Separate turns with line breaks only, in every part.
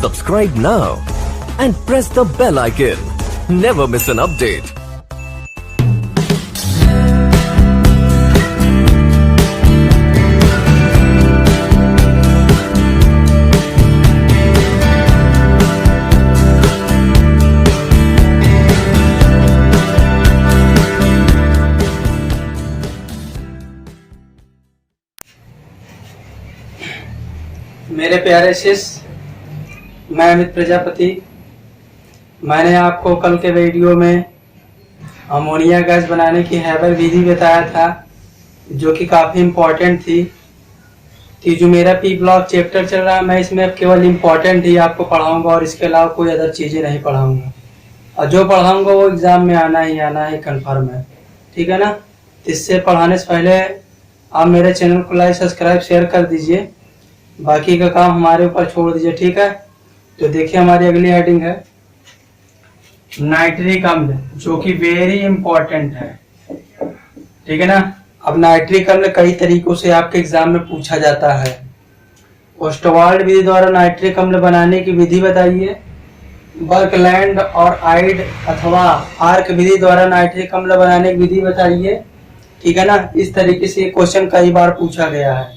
Subscribe now and press the bell icon. Never miss an update.
मेरे प्यारे शिष्य, मैं अमित प्रजापति। मैंने आपको कल के वीडियो में अमोनिया गैस बनाने की हैबर विधि बताया था, जो कि काफ़ी इम्पोर्टेंट थी। कि जो मेरा पी ब्लॉक चैप्टर चल रहा है, मैं इसमें केवल इम्पोर्टेंट ही आपको पढ़ाऊंगा और इसके अलावा कोई अदर चीज़ें नहीं पढ़ाऊंगा। और जो पढ़ाऊंगा वो एग्ज़ाम में आना ही कन्फर्म है, ठीक है ना। इससे पढ़ाने से पहले आप मेरे चैनल को लाइक, सब्सक्राइब, शेयर कर दीजिए। बाकी का काम हमारे ऊपर छोड़ दीजिए, ठीक है। तो देखिए, हमारी अगली हेडिंग है नाइट्रिक अम्ल, जो कि वेरी इंपॉर्टेंट है, ठीक है ना। अब नाइट्रिक अम्ल कई तरीकों से आपके एग्जाम में पूछा जाता है। ओस्टवाल्ड विधि द्वारा नाइट्रिक अम्ल बनाने की विधि बताइए। बर्कलैंड और आइड अथवा आर्क विधि द्वारा नाइट्रिक अम्ल बनाने की विधि बताइए, ठीक है ना। इस तरीके से क्वेश्चन कई बार पूछा गया है।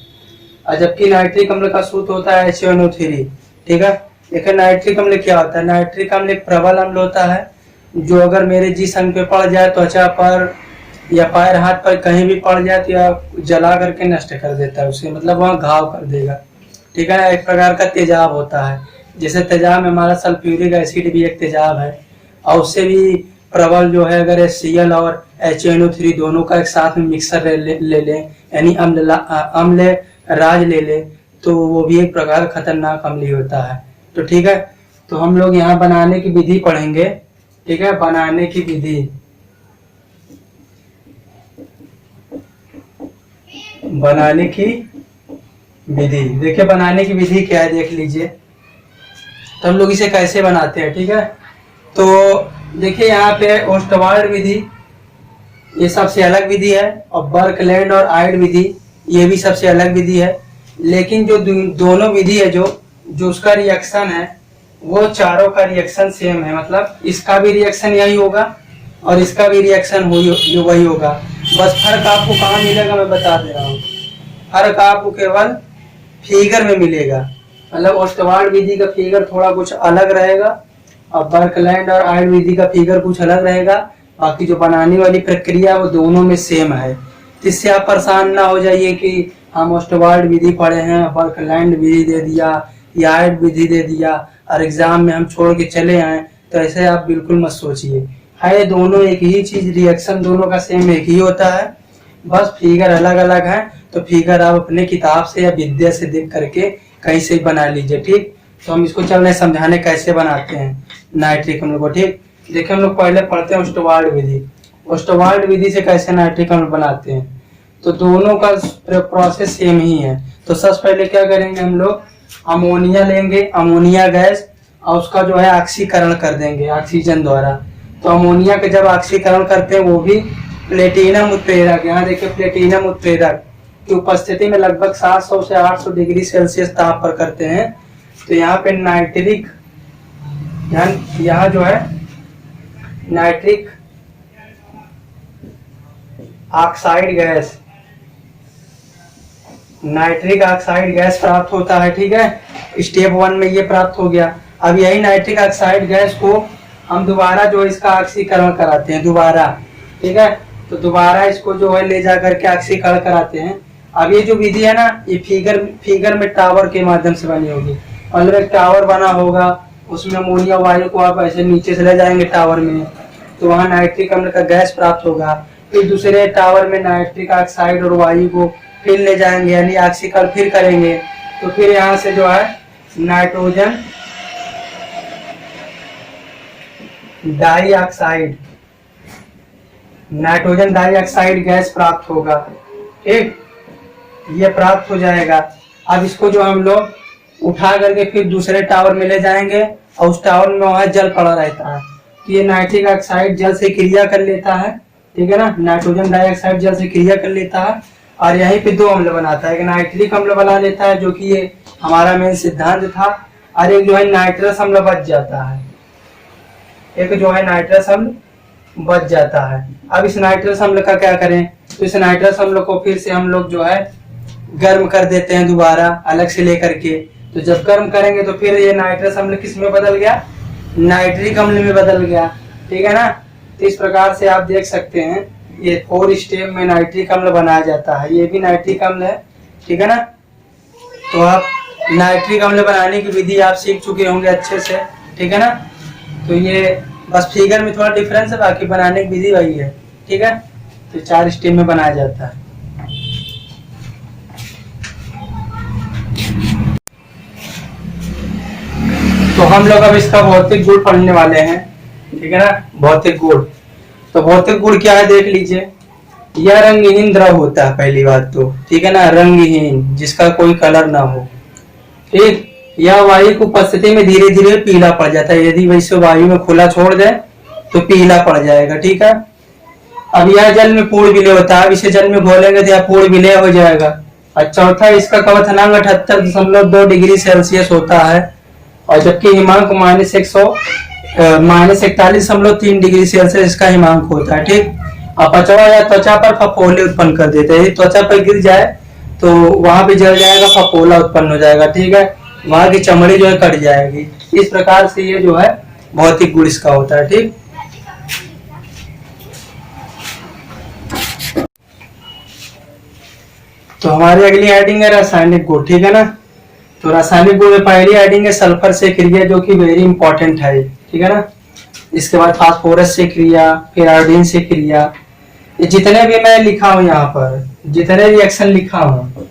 जबकि नाइट्रिक अम्ल का सूत्र होता है HNO3, ठीक है। देखिए, नाइट्रिक अम्ल क्या होता है। नाइट्रिक अम्ल एक प्रबल अम्ल होता है, जो अगर मेरे जिस अंग पे पड़ जाए, त्वचा पर या पैर हाथ पर कहीं भी पड़ जाए तो या जला करके नष्ट कर देता है उसे, मतलब वहाँ घाव कर देगा, ठीक है। एक प्रकार का तेजाब होता है। जैसे तेजाब में हमारा सल्फ्यूरिक एसिड भी एक तेजाब है, और उससे भी प्रबल जो है अगर HCl और HNO3 दोनों का एक साथ में मिक्सर ले लें, यानी अम्ल राज ले ले, तो वो भी एक प्रकार खतरनाक अम्ल ही होता है। तो ठीक है, तो हम लोग यहाँ बनाने की विधि पढ़ेंगे, ठीक है। बनाने की विधि, बनाने की विधि देखिए, बनाने की विधि क्या है देख लीजिए। तो हम लोग इसे कैसे बनाते हैं, ठीक है। तो देखिए, यहाँ पे ओस्टवाल्ड विधि ये सबसे अलग विधि है, और बर्कलैंड और आइड विधि ये भी सबसे अलग विधि है। लेकिन जो दोनों विधि है, जो उसका रिएक्शन है, वो चारों का रिएक्शन सेम है। मतलब इसका भी रिएक्शन यही होगा और इसका भी रिएक्शन वही होगा। बस फर्क आपको कहाँ मिलेगा मैं बता दे रहा हूँ। फर्क आपको केवल फिगर में मिलेगा। मतलब ओस्टवाल्ड विधि का फिगर थोड़ा कुछ अलग रहेगा और बर्कलैंड और आइड विधि का फिगर कुछ अलग रहेगा। बाकी जो बनाने वाली प्रक्रिया वो दोनों में सेम है। इससे आप परेशान ना हो जाइए कि हम ओस्टवाल्ड विधि पढ़े हैं, बर्कलैंड विधि दे दिया या आइड विधि दे दिया और एग्जाम में हम छोड़ के चले आए, तो ऐसे आप बिल्कुल मत सोचिए। है दोनों एक ही चीज, रिएक्शन दोनों का सेम एक ही होता है, बस फिगर अलग अलग है। तो फिगर आप अपने किताब से या विद्या से देख करके कहीं से बना लीजिए, ठीक। तो हम इसको चल रहे समझाने कैसे बनाते हैं नाइट्रिक अम्ल को, ठीक। देखिए, हम लोग पहले पढ़ते हैं ओस्टवाल्ड विधि। ओस्टवाल्ड विधि से कैसे नाइट्रिक अम्ल बनाते हैं, तो दोनों का प्रोसेस सेम ही है। तो सबसे पहले क्या करेंगे, हम लोग अमोनिया लेंगे, अमोनिया गैस, और उसका जो है ऑक्सीकरण कर देंगे ऑक्सीजन द्वारा। तो अमोनिया का जब ऑक्सीकरण करते हैं, वो भी प्लेटिनम उत्प्रेरक, यहाँ देखिए प्लेटिनम उत्प्रेरक की उपस्थिति में लगभग 700 से 800 डिग्री सेल्सियस ताप पर करते हैं। तो यहाँ पे नाइट्रिक, यहाँ जो है nitric oxide gas, nitric oxide gas प्राप्त होता है, ठीक है। स्टेप 1 में ये प्राप्त हो गया। अब यही नाइट्रिक ऑक्साइड गैस को हम दोबारा जो इसका ऑक्सीकरण कराते हैं दोबारा, ठीक है। तो दोबारा इसको जो है ले जा करके ऑक्सीकरण कराते हैं। अब ये जो विधि है ना, ये फिगर में टावर के माध्यम से बनी होगी। मतलब एक टावर बना होगा, उसमें अमोनिया वायु को आप ऐसे नीचे से ले जाएंगे टावर में, तो वहाँ नाइट्रिक अम्ल का गैस प्राप्त होगा। फिर दूसरे टावर में नाइट्रिक ऑक्साइड और वायु को फिर ले जाएंगे, यानी ऑक्सीकरण फिर करेंगे। तो फिर यहाँ से जो है नाइट्रोजन डाइऑक्साइड गैस प्राप्त होगा, ठीक। ये प्राप्त हो जाएगा। अब इसको जो हम लोग उठा करके फिर दूसरे टावर में ले जाएंगे, और उस टावर में वहाँ जल पड़ा रहता है। तो ये नाइट्रिक ऑक्साइड जल से क्रिया कर लेता है, ठीक है ना। नाइट्रोजन डाइऑक्साइड जल से क्रिया कर लेता है और यहीं पे दो अम्ल बनाता है। एक नाइट्रिक अम्ल बना लेता है, जो कि ये हमारा मेन सिद्धांत था, और एक जो है नाइट्रस अम्ल बच जाता है, एक जो है नाइट्रस अम्ल बच जाता है। अब इस नाइट्रस अम्ल का क्या करें, तो इस नाइट्रस अम्ल को फिर से हम लोग जो है गर्म कर देते हैं दोबारा अलग से लेकर के। तो जब गर्म करेंगे तो फिर ये नाइट्रस अम्ल किस में बदल गया, नाइट्रिक अम्ल में बदल गया, ठीक है ना। तो इस प्रकार से आप देख सकते हैं ये 4 स्टेप में नाइट्रिक अम्ल बनाया जाता है। ये भी नाइट्रिक अम्ल है, ठीक है ना। तो आप नाइट्रिक अम्ल बनाने की विधि आप सीख चुके होंगे अच्छे से, ठीक है ना। तो ये बस फिगर में थोड़ा डिफरेंस है, बाकी बनाने की विधि वही है, ठीक है। तो 4 स्टेप में बनाया जाता है। तो हम लोग अब इसका भौतिक गुण पढ़ने वाले हैं, ठीक है ना। भौतिक गुण, तो भौतिक गुण क्या है देख लीजिए। यह रंगहीन द्रव होता है, पहली बात तो, ठीक है ना, रंगहीन, जिसका कोई कलर ना हो, ठीक। यह वायु की उपस्थिति में धीरे धीरे पीला पड़ जाता है, यदि वैसे वायु में खुला छोड़ दे तो पीला पड़ जाएगा, ठीक है। अब यह जल में पूर्ण विलय होता है, अब इसे जल में घोलेंगे तो यह पूर्ण विलय हो जाएगा। और चौथा, इसका क्वथनांक 78.2 डिग्री सेल्सियस होता है, और जबकि हिमांक -41.3 डिग्री सेल्सियस इसका हिमांक होता है, ठीक। और पांचवा, या त्वचा पर फफोले उत्पन्न कर देते हैं, त्वचा पर गिर जाए तो वहां भी जल जाएगा, फफोला उत्पन्न हो जाएगा, ठीक है, वहां की चमड़ी जो है कट जाएगी। इस प्रकार से ये जो है भौतिक गुण इसका होता है, ठीक। तो हमारी अगली हेडिंग है रासायनिक गुण, ठीक है ना। तो रासायनिक गुण में पहली हेडिंग है सल्फर से क्रिया, जो कि वेरी इंपॉर्टेंट है, ठीक है ना। इसके बाद फास्फोरस से क्रिया, फिर आयोडीन से क्रिया। ये जितने भी मैं लिखा हूँ यहाँ पर, जितने रिएक्शन लिखा हूँ,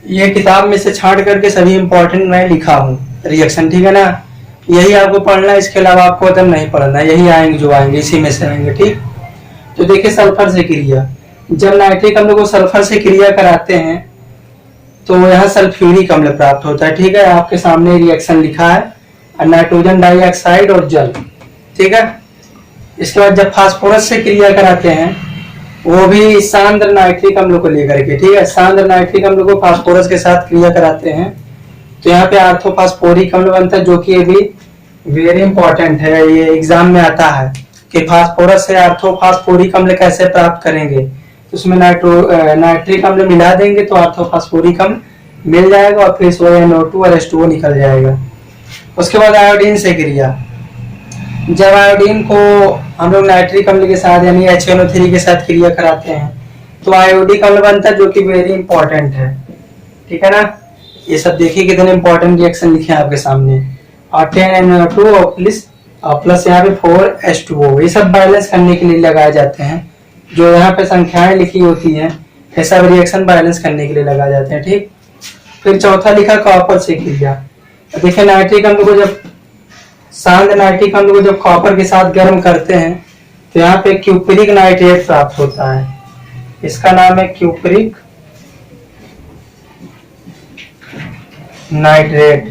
ये किताब में से छांट करके सभी इंपॉर्टेंट मैं लिखा हूँ रिएक्शन, ठीक है ना। यही आपको पढ़ना है, इसके अलावा आपको तो नहीं पढ़ना, यही आएंगे जो आएंगे इसी में से आएंगे, ठीक। तो देखिए सल्फर से क्रिया, जब नाइट्रिक अम्ल को सल्फर से क्रिया कराते हैं तो यहाँ सल्फ्यूरिक अम्ल प्राप्त होता है, ठीक है। आपके सामने रिएक्शन लिखा है, नाइट्रोजन डाइऑक्साइड और जल, ठीक है। इसके बाद जब फास्फोरस से क्रिया कराते हैं, वो भी सांद्र नाइट्रिक अम्ल को लेकर के, ठीक है। सांद्र नाइट्रिक अम्ल को फास्फोरस के साथ क्रिया कराते हैं तो यहाँ पे आर्थोफास्फोरिक अम्ल बनता है, जो कि ये भी वेरी इंपॉर्टेंट है, ये एग्जाम में आता है कि फास्फोरस से आर्थोफास्फोरिक अम्ल कैसे प्राप्त करेंगे। तो उसमें नाइट्रिक अम्ल मिला देंगे तो आर्थोफास्फोरिक अम्ल मिल जाएगा, और फिर NO2 और H2O निकल जाएगा। उसके बाद आयोडीन से क्रिया, जब आयोडीन को हम लोग नाइट्रिक अम्ल के साथ यानी HNO3 के साथ क्रिया कराते हैं तो आयोडिक अम्ल बनता है, जो कि वेरी इंपॉर्टेंट है, ठीक है ना। ये सब देखिए कितने इंपॉर्टेंट रिएक्शन लिखे हैं आपके सामने। और 10NO2 प्लस यहाँ पे 4H2O, ये सब बैलेंस करने के लिए लगाए जाते हैं। जो यहाँ पे संख्याएं लिखी होती हैं ये सब रिएक्शन बैलेंस करने के लिए लगाए जाते हैं, ठीक। फिर चौथा लिखा कॉपर से क्रिया। देखिए नाइट्रिक अम्ल को जब सांद्र नाइट्रिक अम्ल को जब कॉपर के साथ गर्म करते हैं तो यहाँ पे क्यूपरिक नाइट्रेट प्राप्त होता है, इसका नाम है क्यूपरिक नाइट्रेट।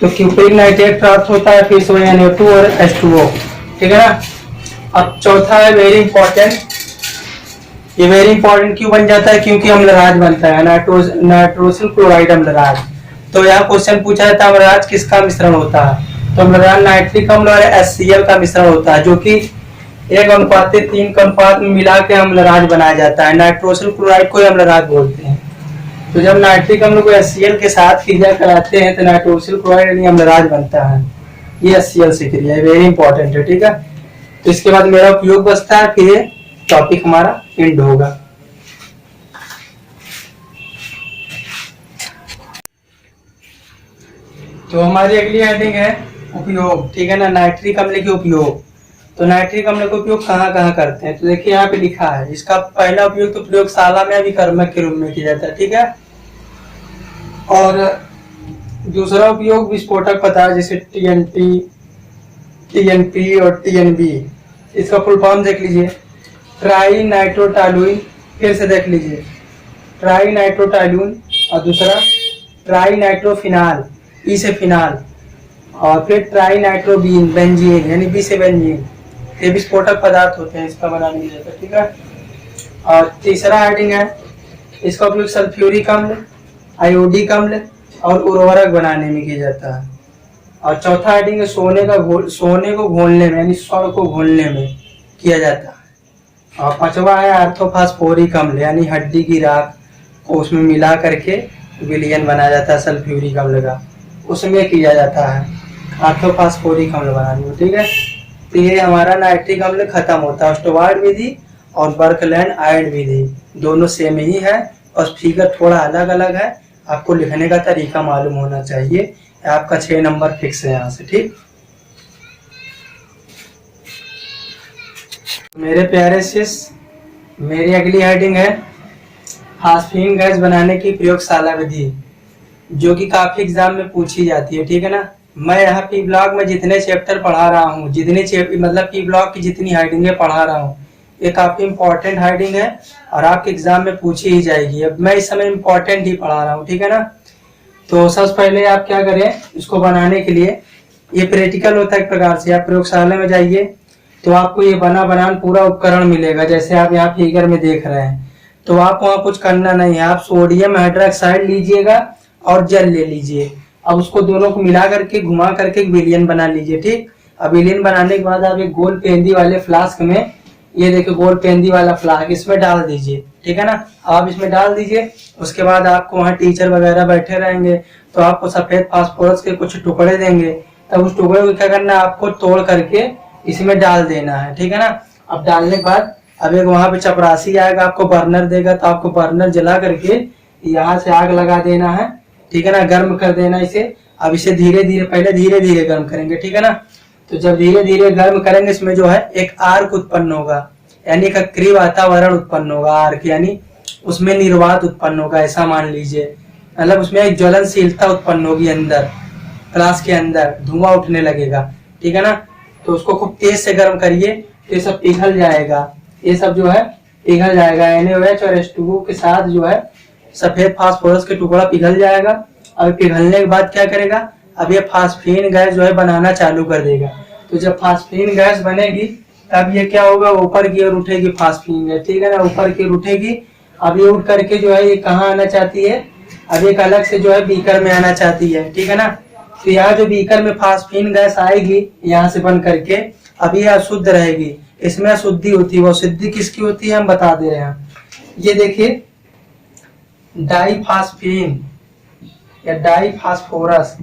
तो क्यूपरिक नाइट्रेट प्राप्त होता है, फिर NO2 और H2O, ठीक है ना। अब चौथा है वेरी इंपॉर्टेंट, ये वेरी इंपॉर्टेंट क्यों बन जाता है, क्योंकि अम्लराज बनता है, नाइट्रोसिल क्लोराइड अम्लराज। तो यहाँ क्वेश्चन पूछा जाता है अम्लराज किसका मिश्रण होता है, तो अम्लराज नाइट्रिक अम्ल और HCl का मिश्रण होता है, जो कि 1:3 का अनुपात में मिला के अम्लराज बनाया जाता है। नाइट्रोसिल क्लोराइड को अम्लराज बोलते हैं। तो जब नाइट्रिक अम्ल को HCl के साथ क्रिया कराते हैं तो नाइट्रोसिल क्लोराइड यानी अम्लराज बनता है, ये HCl से क्रिया है, वेरी इंपॉर्टेंट है, ठीक है। तो इसके बाद मेरा उपयोग बचता है, फिर टॉपिक हमारा एंड होगा। तो हमारी अगली हेडिंग है उपयोग, ठीक है ना, नाइट्रिक अम्ल के उपयोग। तो नाइट्रिक अम्ल का उपयोग कहाँ कहाँ करते हैं, तो देखिए यहाँ पे लिखा है। इसका पहला उपयोग तो प्रयोगशाला में अभिकर्मक के रूप में किया जाता है, ठीक है। और दूसरा उपयोग विस्फोटक पदार्थ जैसे TNP और TNB, इसका फुल फॉर्म देख लीजिए, ट्राई नाइट्रोटॉलुइन। फिर से देख लीजिए, ट्राई नाइट्रोटॉलुइन, और दूसरा ट्राई नाइट्रोफिनाल, ई से फिनाल, और फिर ट्राई नाइट्रोबीन बेंजीन यानी बी से बेंजीन। ये विस्फोटक पदार्थ होते हैं, इसका बनाने में जाता है, ठीक है। और तीसरा हेडिंग है, इसका उपयोग सल्फ्यूरिक अम्ल, आयोडिक अम्ल और उर्वरक बनाने में किया जाता है। और चौथा हेडिंग है सोने को घोलने में, यानी स्वर्ण को घोलने में किया जाता है। और पांचवा है आर्थोफास्फोरिक अम्ल, यानी हड्डी की राख को उसमें मिला करके विलयन बनाया जाता है सल्फ्यूरिक अम्ल का, उसमें किया जाता है आर्थोफास्फोरिक अम्ल बनाने में। ठीक है, तो ये हमारा नाइट्रिक अम्ल खत्म होता है। स्टुवार्ट विधि और बर्कलैंड आयड विधि दोनों सेम ही है, और फिगर थोड़ा अलग अलग है। आपको लिखने का तरीका मालूम होना चाहिए। आपका 6 नंबर फिक्स है यहाँ से। ठीक, मेरे प्यारे शिष्य, मेरी अगली हेडिंग है फास्फीन गैस बनाने की प्रयोगशाला विधि, जो कि काफी एग्जाम में पूछी जाती है। ठीक है ना, मैं यहाँ पी ब्लॉक में जितने चैप्टर पढ़ा रहा हूँ, मतलब पी ब्लॉक की जितनी हेडिंगें पढ़ा रहा हूँ, ये काफी इंपॉर्टेंट हेडिंग है और आपके एग्जाम में पूछी ही जाएगी। अब मैं इस समय इंपॉर्टेंट ही पढ़ा रहा हूँ। ठीक है ना, तो सबसे पहले आप क्या करें, इसको बनाने के लिए ये प्रैक्टिकल होता है एक प्रकार से। आप प्रयोगशाला में जाइए तो आपको ये बनान पूरा उपकरण मिलेगा, जैसे आप यहाँ फिगर में देख रहे हैं। तो आप वहाँ कुछ करना नहीं है, आप सोडियम हाइड्रोक्साइड लीजिएगा और जल ले लीजिए। अब उसको दोनों को मिला करके घुमा करके एक विलयन बना लीजिए। ठीक, अब विलयन बनाने के बाद आप एक गोल पेंदी वाले फ्लास्क में, ये देखिए गोल पेंदी वाला फ्लास्क, इसमें डाल दीजिए। ठीक है ना, आप इसमें डाल दीजिए। उसके बाद आपको वहाँ टीचर वगैरह बैठे रहेंगे, तो आपको सफेद फास्फोरस के कुछ टुकड़े देंगे। तब उस टुकड़े को क्या करना है, आपको तोड़ करके इसमें डाल देना है। ठीक है ना, अब डालने के बाद अब एक वहां पे चपरासी आएगा, आपको बर्नर देगा, तो आपको बर्नर जला करके यहाँ से आग लगा देना है। ठीक है ना, गर्म कर देना इसे। अब इसे धीरे धीरे, पहले धीरे धीरे गर्म करेंगे। ठीक है ना, तो जब धीरे धीरे गर्म करेंगे, इसमें जो है एक आर्क उत्पन्न होगा, यानी एक अक्रिय वातावरण उत्पन्न होगा। आर्क यानी उसमें निर्वात उत्पन्न होगा, ऐसा मान लीजिए। मतलब उसमें एक ज्वलनशीलता उत्पन्न होगी, अंदर फ्लास्क के अंदर धुआं उठने लगेगा। ठीक है ना, तो उसको खूब तेज से गर्म करिए, तो ये सब पिघल जाएगा। ये सब जो है पिघल जाएगा, NaOH और H2O के साथ जो है सफेद फास्फोरस के टुकड़ा पिघल जाएगा। अब पिघलने के बाद क्या करेगा, अब ये फास्फीन गैस जो है बनाना चालू कर देगा। तो जब फास्फीन गैस बनेगी तब ये क्या होगा, ऊपर की ओर उठेगी फास्फीन गैस। ठीक है ना, ऊपर की ओर उठेगी। अब ये उठ करके जो है ये कहाँ आना चाहती है, अब एक अलग से जो है बीकर में आना चाहती है। ठीक है ना, तो यहाँ जो बीकर में फास्फीन गैस आएगी यहाँ से बन करके, अब ये अशुद्ध रहेगी, इसमें अशुद्धि होती है। वो अशुद्धि किसकी होती है हम बता दे रहे हैं। ये देखिए डाईफास्फीन या डाईफास्फोरस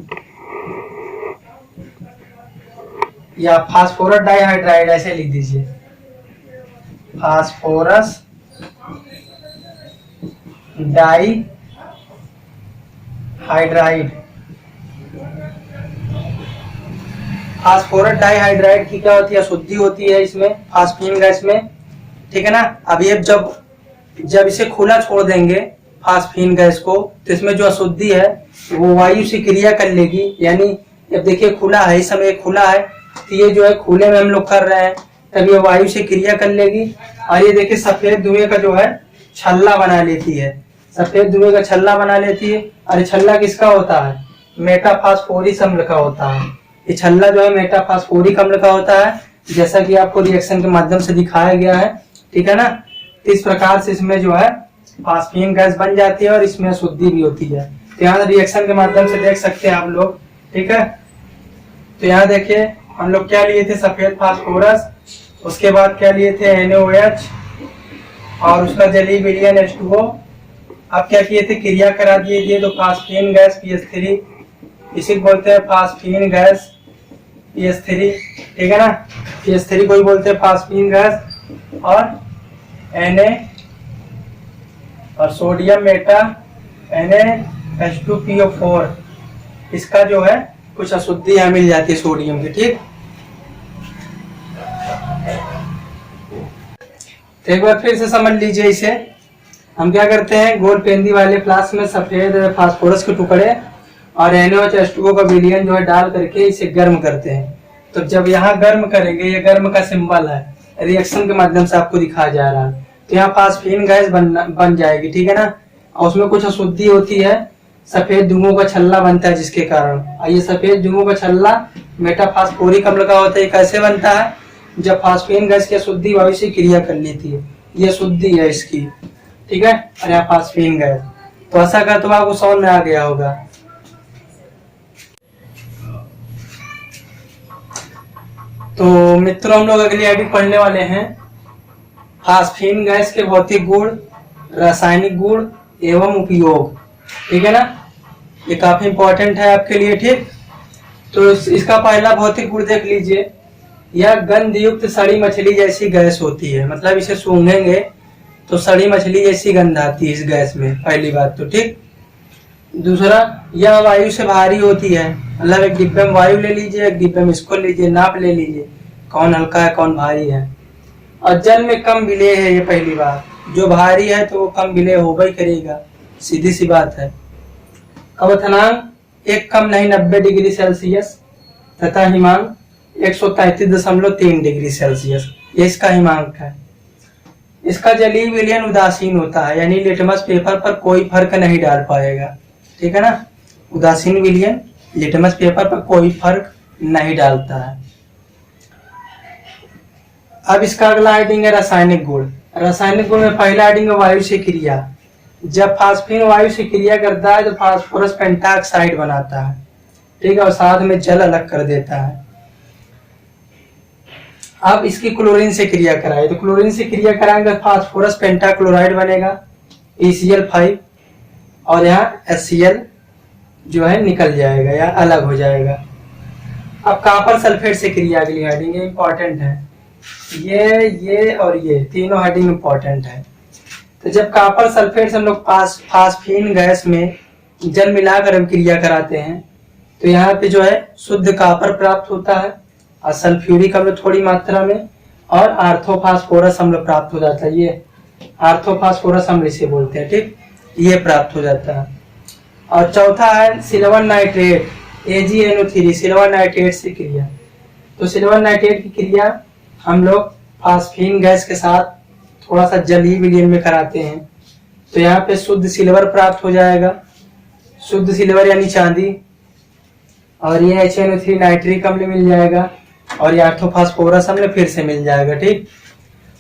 या फास्फोरस डाइहाइड्राइड, ऐसे लिख दीजिए, फास्फोरस डाइहाइड्राइड। फास्फोरस डाइहाइड्राइड की क्या होती है, अशुद्धि होती है इसमें फास्फीन गैस में। ठीक है ना, अब ये जब इसे खुला छोड़ देंगे फास्फीन गैस को, तो इसमें जो अशुद्धि है वो वायु से क्रिया कर लेगी। यानी अब देखिए खुला है, इस समय खुला है, तो ये जो है खुले में हम लोग कर रहे हैं, तब ये वायु से क्रिया कर लेगी। और ये देखिए सफेद धुएं का जो है छल्ला बना लेती है, सफेद धुएं का छल्ला बना लेती है। और छल्ला किसका होता है, मेटाफास्फोरिक अम्ल का होता है। ये छल्ला जो है मेटाफास्फोरिक अम्ल का होता है, जैसा कि आपको रिएक्शन के माध्यम से दिखाया गया है। ठीक है ना, इस प्रकार से इसमें जो है फास्फीन गैस बन जाती है और इसमें अशुद्धि भी होती है। तो यहाँ रिएक्शन के माध्यम से देख सकते हैं आप लोग। ठीक है, तो यहाँ देखिए हम लोग क्या लिए थे, सफेद फास्फोरस, उसके बाद क्या लिए थे NaOH और उसका जली विलयन H2O। अब क्या किए थे, क्रिया करा दिए तो फास्फीन गैस PH3, इसी को बोलते हैं फास्फीन गैस PH3। ठीक है ना, PH3 को ही बोलते हैं फास्फीन गैस। और Na और सोडियम मेटा NaH2PO4, इसका जो है कुछ अशुद्धि यहाँ मिल जाती है सोडियम की। ठीक, तो एक बार फिर से समझ लीजिए इसे। हम क्या करते हैं, गोल पेंदी वाले फ्लास्क में सफेद फास्फोरस के टुकड़े और NaOH H2O का विलयन जो है डाल करके इसे गर्म करते हैं। तो जब यहाँ गर्म करेंगे, ये गर्म का सिंबल है, रिएक्शन के माध्यम से आपको दिखाया जा रहा है, तो यहाँ फास्फीन गैस बन जाएगी। ठीक है ना, और उसमें कुछ अशुद्धि होती है, सफेद धुओं का छल्ला बनता है, जिसके कारण ये सफेद धुओं का छल्ला मेटाफास्फोरिक अम्ल का होता है। कैसे बनता है, जब फास्फीन गैस की अशुद्धि वायु से क्रिया कर लेती है, ये शुद्धि है इसकी। ठीक है, और यहाँ फास्फीन गैस, तो ऐसा कर तो आपको समझ में आ गया होगा। तो मित्रों हम लोग अगली आइडिया पढ़ने वाले हैं फास्फीन गैस के भौतिक गुण, रासायनिक गुण एवं उपयोग। ठीक है ना, ये काफी इंपॉर्टेंट है आपके लिए। ठीक, तो इसका पहला भौतिक गुण देख लीजिए। यह गंध युक्त सड़ी मछली जैसी गैस होती है, मतलब इसे सूंघेंगे तो सड़ी मछली जैसी गंध आती है इस गैस में, पहली बात तो। ठीक, दूसरा, यह वायु से भारी होती है, मतलब एक डिब्बे में वायु ले लीजिए, एक डिब्बे में इसको लीजिए, नाप ले लीजिए कौन हल्का है कौन भारी है। और जल में कम विलेय है, ये पहली बात, जो भारी है तो वो कम विलेय होगा ही करेगा, सीधी सी बात है। क्वथनांक एक कम नहीं 90 डिग्री सेल्सियस तथा हिमांक 133.3 डिग्री सेल्सियस, ये इसका हिमांक है। इसका जलीय विलयन उदासीन होता है, यानी लिटमस पेपर पर कोई फर्क नहीं डाल पाएगा। ठीक है ना, उदासीन विलयन लिटमस पेपर पर कोई फर्क नहीं डालता है। अब इसका अगला हेडिंग है रासायनिक गुण। रासायनिक गुण में पहला हेडिंग है वायु से क्रिया। जब फास्फीन वायु से क्रिया करता है तो फास्फोरस पेंटाऑक्साइड बनाता है। ठीक है, और साथ में जल अलग कर देता है। अब इसकी क्लोरीन से क्रिया कराए तो क्लोरीन से क्रिया कराएंगे तो फास्फोरस पेंटाक्लोराइड बनेगा ECl5, और यहाँ HCl जो है निकल जाएगा या अलग हो जाएगा। अब कॉपर सल्फेट से क्रिया अगली हेडिंग इंपॉर्टेंट है, ये और ये तीनों हेडिंग इंपॉर्टेंट है। तो जब कॉपर सल्फेट से हम लोग फास्फीन गैस में जल मिलाकर हम क्रिया कराते हैं तो यहाँ पे जो है शुद्ध कॉपर प्राप्त होता है और सल्फ्यूरिक अम्ल थोड़ी मात्रा में, और आर्थोफास्फोरस अम्ल प्राप्त हो जाता है। ये आर्थोफास्फोरस अम्ल इसे बोलते हैं। ठीक, ये प्राप्त हो जाता है। और चौथा है silver nitrate AgNO3, silver nitrate से क्रिया। तो सिल्वर नाइट्रेट की क्रिया हम लोग फास्फीन गैस के साथ थोड़ा सा जलीय विलयन में कराते हैं तो यहाँ पे शुद्ध सिल्वर प्राप्त हो जाएगा, शुद्ध सिल्वर यानी चांदी, और ये HNO3 नाइट्रिक अम्ल मिल जाएगा, और ये आर्थोफास्फोरस अम्ल फिर से मिल जाएगा। ठीक,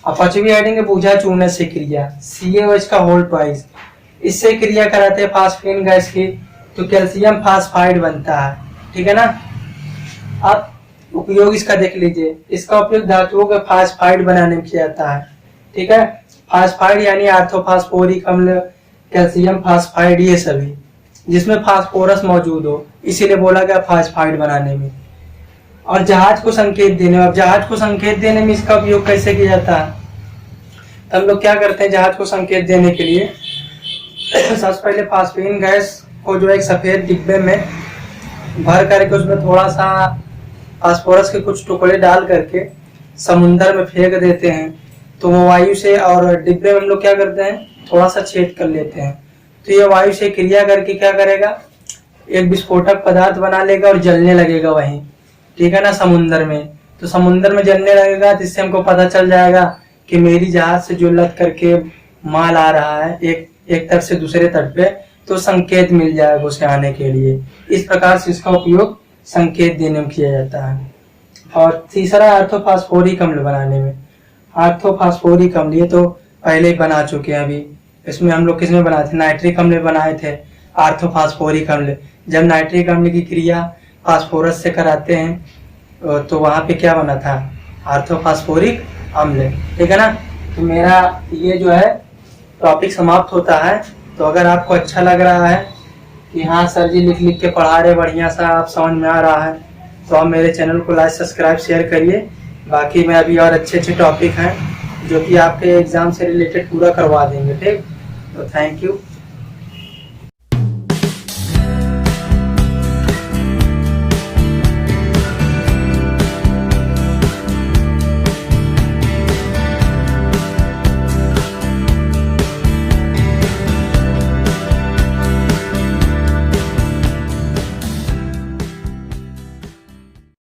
अब पांचवी हेडिंग है बूझा चूर्ण से क्रिया, CaOH का होल ट्वाइस। इससे क्रिया कराते हैं फास्फीन गैस की तो कैल्शियम फास्फाइड बनता है। ठीक है ना, अब उपयोग इसका देख लीजिए। इसका उपयोग धातुओं के फास्फाइड बनाने में किया जाता है। ठीक है, फास्फाइड यानी आर्थोफास्फोरिक अम्ल, कैल्शियम फास्फाइड, ये सभी जिसमें फास्फोरस मौजूद हो, इसीलिए बोला गया फास्फाइड बनाने में। और जहाज को संकेत देने में, अब जहाज को संकेत देने में इसका उपयोग कैसे किया जाता है, तो हम लोग क्या करते हैं जहाज को संकेत देने के लिए सबसे पहले फास्फीन गैस को जो एक सफेद डिब्बे में भर करके उसमें थोड़ा सा फास्फोरस के कुछ टुकड़े डाल करके समुंदर में फेंक देते हैं तो वो वायु से, और डिब्बे में हम लोग क्या करते हैं थोड़ा सा छेद कर लेते हैं तो ये वायु से क्रिया करके क्या करेगा, एक विस्फोटक पदार्थ बना लेगा और जलने लगेगा वहीं। ठीक है ना, समुंदर में, तो समुंदर में जलने लगेगा तो इससे हमको पता चल जाएगा कि मेरी जहाज से जो लद करके माल आ रहा है एक तट से दूसरे तट पे, तो संकेत मिल जाएगा उसे आने के लिए। इस प्रकार से इसका उपयोग संकेत देने में किया जाता है। और तीसरा आर्थोफास्फोरिक अम्ल बनाने में। आर्थोफास्फोरिक अम्ल ये तो पहले ही बना चुके हैं, अभी इसमें हम लोग किसमें बनाए थे, नाइट्रिक अम्ल बनाए थे, आर्थोफास्फोरिक अम्ल। जब नाइट्रिक अम्ल की क्रिया फास्फोरस से कराते हैं तो वहां पे क्या बना था, आर्थोफास्फोरिक अम्ल। ठीक है ना, तो मेरा ये जो है टॉपिक समाप्त होता है। तो अगर आपको अच्छा लग रहा है कि हाँ सर जी लिख लिख के पढ़ा रहे, बढ़िया सा आप समझ में आ रहा है, तो आप मेरे चैनल को लाइक सब्सक्राइब शेयर करिए। बाकी में अभी और अच्छे अच्छे टॉपिक हैं जो कि आपके एग्जाम से रिलेटेड पूरा करवा देंगे। ठीक, तो थैंक यू।